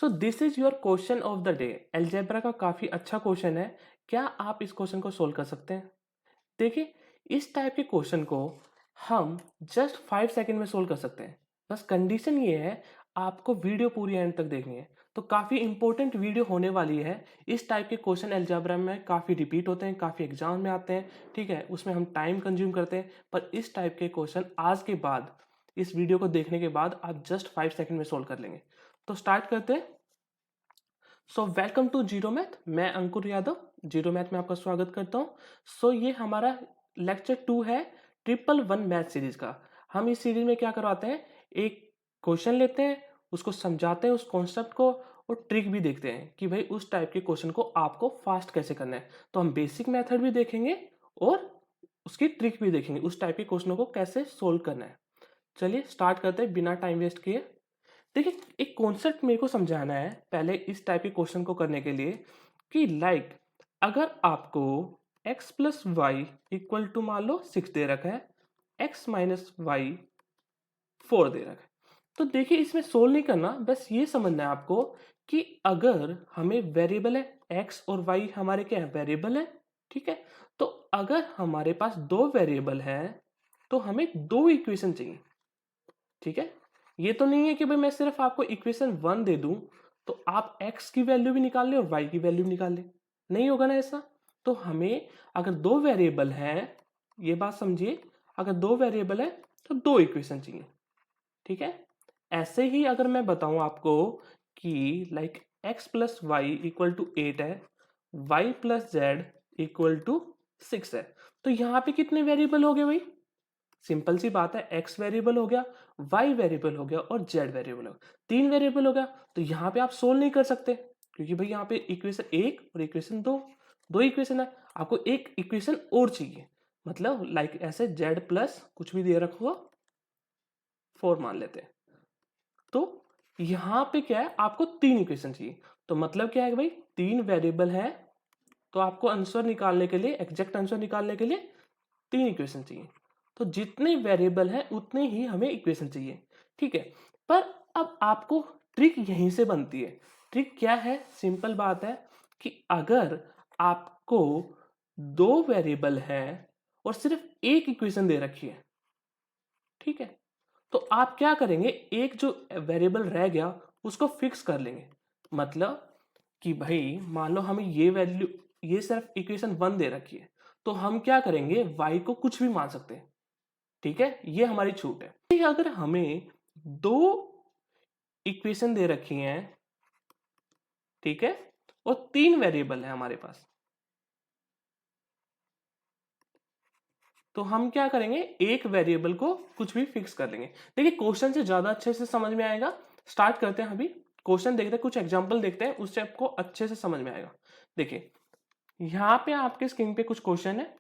So this is your question of the day. Algebra का काफी अच्छा क्वेश्चन है। क्या आप इस क्वेश्चन को सोल्व कर सकते हैं? देखिए, इस टाइप के क्वेश्चन को हम जस्ट 5 सेकंड में सोल्व कर सकते हैं। बस कंडीशन ये है, आपको वीडियो पूरी एंड तक देखनी है। तो काफी इंपॉर्टेंट वीडियो होने वाली है। इस टाइप के क्वेश्चन अलजेब्रा में काफी रिपीट होते हैं, काफी एग्जाम में आते हैं। ठीक है, उसमें हम टाइम कंज्यूम करते हैं, पर इस टाइप के क्वेश्चन आज के बाद, इस वीडियो को देखने के बाद आप जस्ट 5 सेकंड में सोल्व कर लेंगे। तो स्टार्ट करते हैं। So welcome to zero math. मैं अंकुर यादव जीरो मैथ में आपका स्वागत करता हूँ। ये हमारा लेक्चर 2 है, 111 मैथ सीरीज का। हम इस सीरीज में क्या करवाते हैं, एक क्वेश्चन लेते हैं, उसको समझाते हैं, उस कॉन्सेप्ट को, और ट्रिक भी देखते हैं कि भाई उस टाइप के क्वेश्चन को आपको फास्ट कैसे करना है। तो हम बेसिक मेथड भी देखेंगे और उसकी ट्रिक भी देखेंगे, उस टाइप के क्वेश्चनों को कैसे सोल्व करना है। चलिए स्टार्ट करते हैं बिना टाइम वेस्ट किए। देखिए, एक कॉन्सेप्ट मेरे को समझाना है पहले इस टाइप के क्वेश्चन को करने के लिए, कि अगर आपको x plus y equal to मान लो 6 दे रखा है, x माइनस वाई 4 दे रखा है। तो देखिए, इसमें सोल्व नहीं करना, बस ये समझना है आपको कि अगर हमें वेरिएबल है x और y, हमारे क्या है, वेरिएबल है। ठीक है, तो अगर हमारे पास दो वेरिएबल है तो हमें दो इक्वेशन चाहिए। ठीक है, ये तो नहीं है कि भाई मैं सिर्फ आपको इक्वेशन 1 दे दूं तो आप x की वैल्यू भी निकाल ले और y की वैल्यू भी निकाल ले। नहीं होगा ना ऐसा। तो हमें अगर दो वेरिएबल है, ये बात समझिए, अगर दो वेरिएबल है तो दो इक्वेशन चाहिए। ठीक है, ऐसे ही अगर मैं बताऊं आपको कि x plus y equal to 8 है, y plus z equal to 6 है, तो यहां पे कितने वेरिएबल हो गए भाई? सिंपल सी बात है, x वेरिएबल हो गया, y वेरिएबल हो गया और z वेरिएबल हो गया। तीन वेरिएबल हो गया, तो यहाँ पे आप सोल्व नहीं कर सकते, क्योंकि भाई यहाँ पे इक्वेशन एक और इक्वेशन दो, दो इक्वेशन है। आपको एक इक्वेशन और चाहिए, मतलब ऐसे z प्लस कुछ भी दे रखो, 4 मान लेते हैं। तो यहाँ पे क्या है, आपको तीन इक्वेशन चाहिए। तो मतलब क्या है भाई, तीन वेरिएबल है, तो आपको आंसर निकालने के लिए, एग्जैक्ट आंसर निकालने के लिए तीन इक्वेशन चाहिए। तो जितने वेरिएबल हैं उतने ही हमें इक्वेशन चाहिए। ठीक है, पर अब आपको ट्रिक यहीं से बनती है। ट्रिक क्या है, सिंपल बात है कि अगर आपको दो वेरिएबल है और सिर्फ एक इक्वेशन दे रखी है, ठीक है, तो आप क्या करेंगे, एक जो वेरिएबल रह गया उसको फिक्स कर लेंगे। मतलब कि भाई मान लो हमें ये वैल्यू, ये सिर्फ इक्वेशन 1 दे रखी है, तो हम क्या करेंगे, y को कुछ भी मान सकते हैं। ठीक है, ये हमारी छूट है। अगर हमें दो इक्वेशन दे रखी हैं, ठीक है, और तीन वेरिएबल है हमारे पास, तो हम क्या करेंगे, एक वेरिएबल को कुछ भी फिक्स कर लेंगे। देखिए, क्वेश्चन से ज्यादा अच्छे से समझ में आएगा। स्टार्ट करते हैं, अभी क्वेश्चन देखते हैं, कुछ एग्जांपल देखते हैं, उससे आपको अच्छे से समझ में आएगा। देखिए, यहाँ पे आपके स्क्रीन पे कुछ क्वेश्चन है।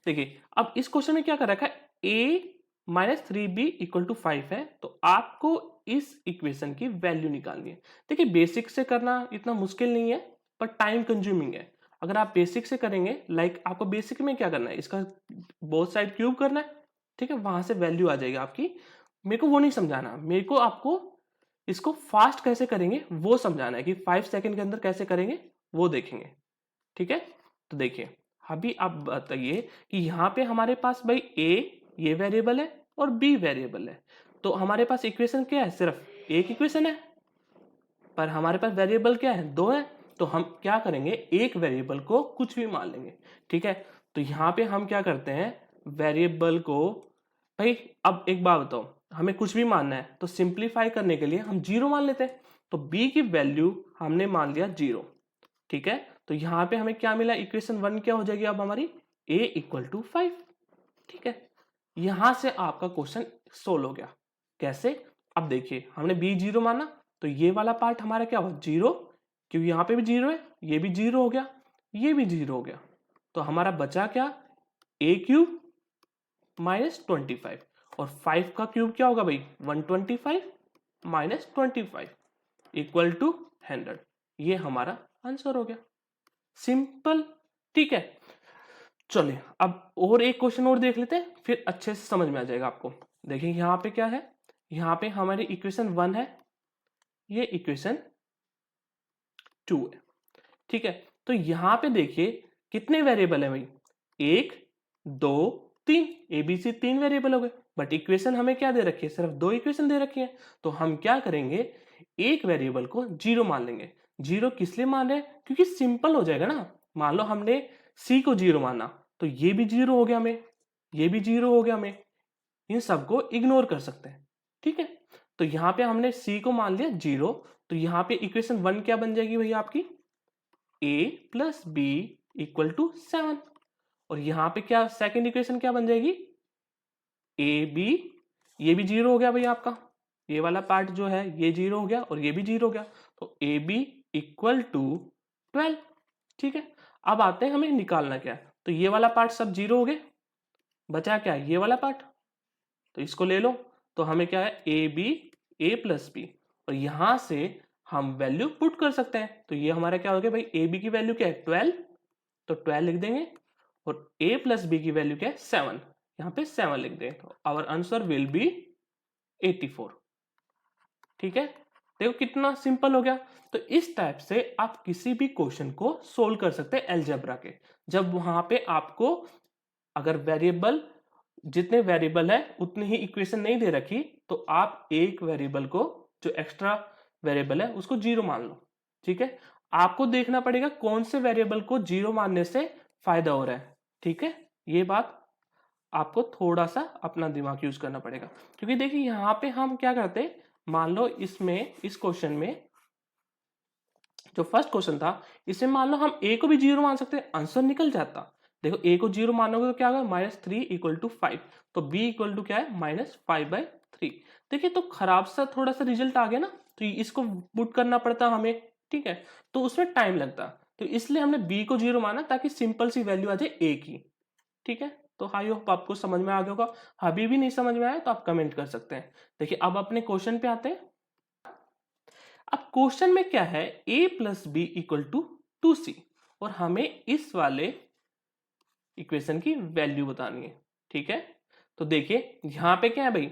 देखिए, अब इस क्वेश्चन में क्या कर रखा है, a minus three b equal to 5 है, तो आपको इस इक्वेशन की वैल्यू निकालनी है। देखिए, बेसिक से करना इतना मुश्किल नहीं है, पर टाइम कंज्यूमिंग है। अगर आप बेसिक से करेंगे, आपको बेसिक में क्या करना है, इसका बोथ साइड क्यूब करना है। ठीक है, वहां से वैल्यू आ जाएगी आपकी। मेरे को वो नहीं समझाना, मेरे को आपको इसको फास्ट कैसे करेंगे वो समझाना है, कि 5 सेकंड के अंदर कैसे करेंगे वो देखेंगे। ठीक है, तो देखिए, अभी आप बताइए कि यहाँ पे हमारे पास भाई a ये वेरिएबल है और b वेरिएबल है, तो हमारे पास इक्वेशन क्या है, सिर्फ एक इक्वेशन है, पर हमारे पास वेरिएबल क्या है, दो है। तो हम क्या करेंगे, एक वेरिएबल को कुछ भी मान लेंगे। ठीक है, तो यहाँ पे हम क्या करते हैं, वेरिएबल को, भाई अब एक बात बताओ, हमें कुछ भी मानना है तो सिंप्लीफाई करने के लिए हम जीरो मान लेते हैं। तो b की वैल्यू हमने मान लिया जीरो। ठीक है, तो यहां पे हमें क्या मिला, इक्वेशन 1 क्या हो जाएगी अब हमारी, a इक्वल टू 5। ठीक है, यहां से आपका क्वेश्चन सोल्व हो गया। कैसे, अब देखिए, हमने b जीरो माना, तो ये वाला पार्ट हमारा क्या हुआ, जीरो, क्योंकि यहां पे भी जीरो है, ये भी जीरो हो गया, ये भी जीरो हो गया। तो हमारा बचा क्या, a क्यूब माइनस 25, और 5 का क्यूब क्या होगा भाई, 125 माइनस 25 इक्वल टू 100। ये हमारा आंसर हो गया, सिंपल। ठीक है, चलिए अब और एक क्वेश्चन और देख लेते हैं, फिर अच्छे से समझ में आ जाएगा आपको। देखिए, यहाँ पे क्या है, यहाँ पे हमारी इक्वेशन 1 है, ये इक्वेशन 2 है। ठीक है, तो यहां पे देखिए कितने वेरिएबल है भाई, 1 2 3, एबीसी 3 वेरिएबल हो गए, बट इक्वेशन हमें क्या दे रखी है, सिर्फ 2 इक्वेशन दे रखी है। तो हम क्या करेंगे, एक वेरिएबल को 0 मान लेंगे। 0 किस लिए मान रहे हैं, क्योंकि सिंपल हो जाएगा ना। मान लो हमने सी को 0 माना, तो ये भी 0 हो गया हमें, ये भी 0 हो गया हमें, इन सबको इग्नोर कर सकते हैं। ठीक है, तो यहां पे हमने सी को मान लिया 0, तो यहां पे इक्वेशन 1 क्या बन जाएगी भैया आपकी, a plus b equal to 7। और यहां पे क्या सेकंड इक्वेशन क्या बन जाएगी, ए बी, ये भी 0 हो गया भैया आपका, ये वाला पार्ट जो है ये 0 हो गया और ये भी 0 हो गया, तो ए बी इक्वल टू 12। ठीक है, अब आते हैं हमें निकालना क्या है, तो ये वाला पार्ट सब 0 हो गए, बचा क्या ये वाला पार्ट, तो इसको ले लो। तो हमें क्या है, a b, a plus b, और यहां से हम वैल्यू पुट कर सकते हैं। तो ये हमारा क्या हो गया भाई, ए बी की वैल्यू क्या है 12, तो 12 लिख देंगे, और a प्लस बी की वैल्यू क्या है 7, यहां पे 7 लिख दें, तो आवर आंसर विल बी 84। ठीक है, देखो कितना सिंपल हो गया। तो इस टाइप से आप किसी भी क्वेश्चन को सोल्व कर सकते हैं अलजेब्रा के, जब वहां पे आपको अगर वेरिएबल, जितने वेरिएबल है उतनी ही इक्वेशन नहीं दे रखी, तो आप एक वेरिएबल को, जो एक्स्ट्रा वेरिएबल है उसको 0 मान लो। ठीक है, आपको देखना पड़ेगा कौन से वेरिएबल को 0 मानने से फायदा हो रहा है। ठीक है, ये बात आपको थोड़ा सा अपना दिमाग यूज करना पड़ेगा, क्योंकि देखिए यहां पे हम क्या करते हैं, मान लो इसमें, इस क्वेश्चन में जो फर्स्ट क्वेश्चन था, इसमें मान लो हम a को भी 0 मान सकते हैं, आंसर निकल जाता। देखो a को 0 मानोगे तो क्या होगा, -3 इक्वल टू 5, तो b इक्वल टू क्या है, -5/3। देखिए तो खराब सा थोड़ा सा रिजल्ट आ गया ना, तो इसको पुट करना पड़ता हमें। ठीक है, तो उसमें टाइम लगता, तो इसलिए हमने b को 0 माना ताकि सिंपल सी वैल्यू आ जाए a की। ठीक है, तो आई होप आपको समझ में आ गया होगा। अभी भी नहीं समझ में आया तो आप कमेंट कर सकते हैं। देखिए अब अपने क्वेश्चन पे आते हैं। अब क्वेश्चन में क्या है, a plus b equal to 2c, और हमें इस वाले इक्वेशन की वैल्यू बतानी है। ठीक है, तो देखिए यहां पे क्या है भाई,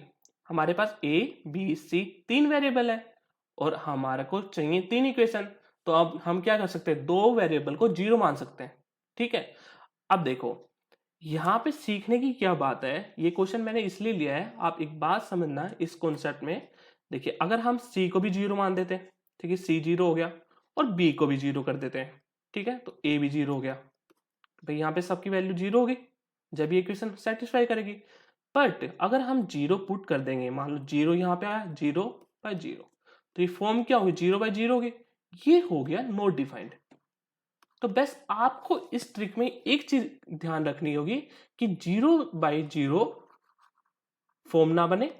हमारे पास a b c 3 वेरिएबल है, और हमारे को चाहिए 3 इक्वेशन, तो अब हम क्या कर सकते हैं, 2 वेरिएबल को 0 मान सकते हैं। ठीक है, अब देखो यहाँ पे सीखने की क्या बात है, ये क्वेश्चन मैंने इसलिए लिया है, आप एक बात समझना इस कॉन्सेप्ट में। देखिए अगर हम c को भी 0 मान देते हैं, ठीक है, c 0 हो गया, और b को भी 0 कर देते हैं, ठीक है, तो a भी 0 हो गया। भाई यहाँ पे सबकी वैल्यू 0 होगी, जब ये इक्वेशन सेटिस्फाई करेगी। बट अगर हम 0 पुट कर देंगे, मान लो 0 यहाँ पे आया, 0/0, तो ये फॉर्म क्या होगी, 0/0 होगी, ये हो गया नॉट डिफाइंड। तो बस आपको इस ट्रिक में एक चीज ध्यान रखनी होगी कि 0/0 फॉर्म ना बने,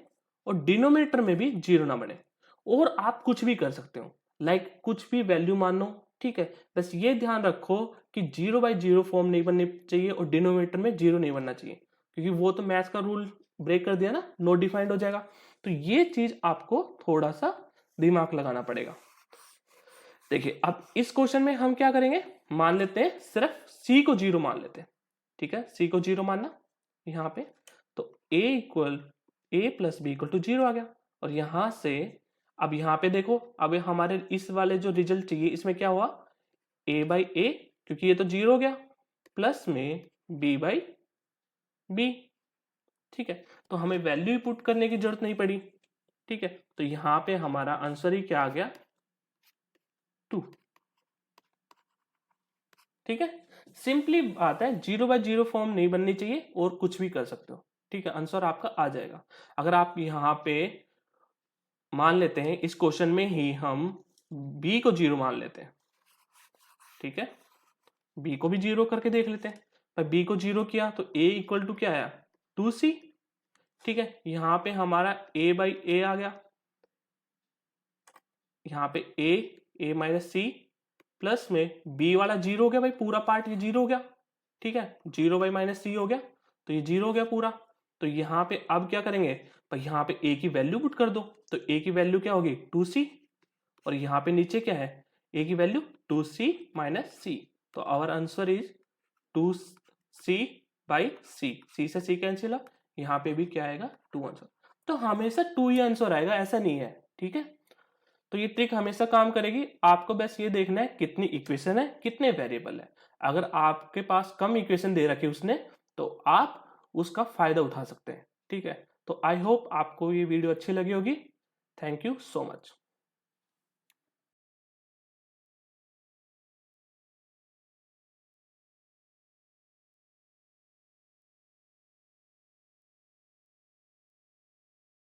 और डिनोमिनेटर में भी 0 ना बने, और आप कुछ भी कर सकते हो, लाइक कुछ भी वैल्यू मानो। ठीक है, बस ये ध्यान रखो कि 0/0 फॉर्म नहीं बननी चाहिए और डिनोमिनेटर में 0 नहीं बनना चाहिए, क्योंकि वो तो मैथ्स का रूल ब्रेक कर दिया ना, नॉट डिफाइंड हो जाएगा। तो ये चीज आपको थोड़ा सा दिमाग लगाना पड़ेगा। देखिए अब इस क्वेश्चन में हम क्या करेंगे, मान लेते हैं सिर्फ c को 0 मान लेते हैं। ठीक है, c को 0 मानना यहाँ पे, तो a plus b equal to 0 आ गया, और यहां से अब यहाँ पे देखो, अब हमारे इस वाले जो रिजल्ट चाहिए, इसमें क्या हुआ, a/a, क्योंकि ये तो 0 हो गया, प्लस में b/b। ठीक है, तो हमें वैल्यू ही पुट करने की जरूरत नहीं पड़ी। ठीक है, तो यहाँ पे हमारा आंसर ही क्या आ गया, 2। ठीक है, सिंपली बात है, 0/0 फॉर्म नहीं बननी चाहिए, और कुछ भी कर सकते हो। ठीक है, आंसर आपका आ जाएगा। अगर आप यहाँ पे मान लेते हैं, इस क्वेश्चन में ही हम b को 0 मान लेते हैं। ठीक है, b को भी 0 करके देख लेते हैं। पर b को 0 किया तो a इक्वल टू क्या आया, 2c। ठीक है, यहाँ पे हमारा a/a आ गया, यहाँ पे a माइनस c, प्लस में b वाला 0 हो गया भाई, पूरा पार्ट ये 0 हो गया। ठीक है, 0/-c हो गया, तो ये 0 हो गया पूरा। तो यहाँ पे अब क्या करेंगे भाई, यहाँ पे a की वैल्यू पुट कर दो, तो a की वैल्यू क्या होगी, 2c, और यहाँ पे नीचे क्या है, a की वैल्यू 2c माइनस c, तो our answer is 2c/c, c से c कैंसिल, यहाँ पे भी क्या आएगा, 2 आंसर। तो हमेशा 2 ही आंसर आएगा, ऐसा नहीं है। ठीक है, तो ये ट्रिक हमेशा काम करेगी। आपको बस ये देखना है कितनी इक्वेशन है, कितने वेरिएबल है। अगर आपके पास कम इक्वेशन दे रखी उसने, तो आप उसका फायदा उठा सकते हैं। ठीक है, तो आई होप आपको ये वीडियो अच्छी लगी होगी। Thank you so much.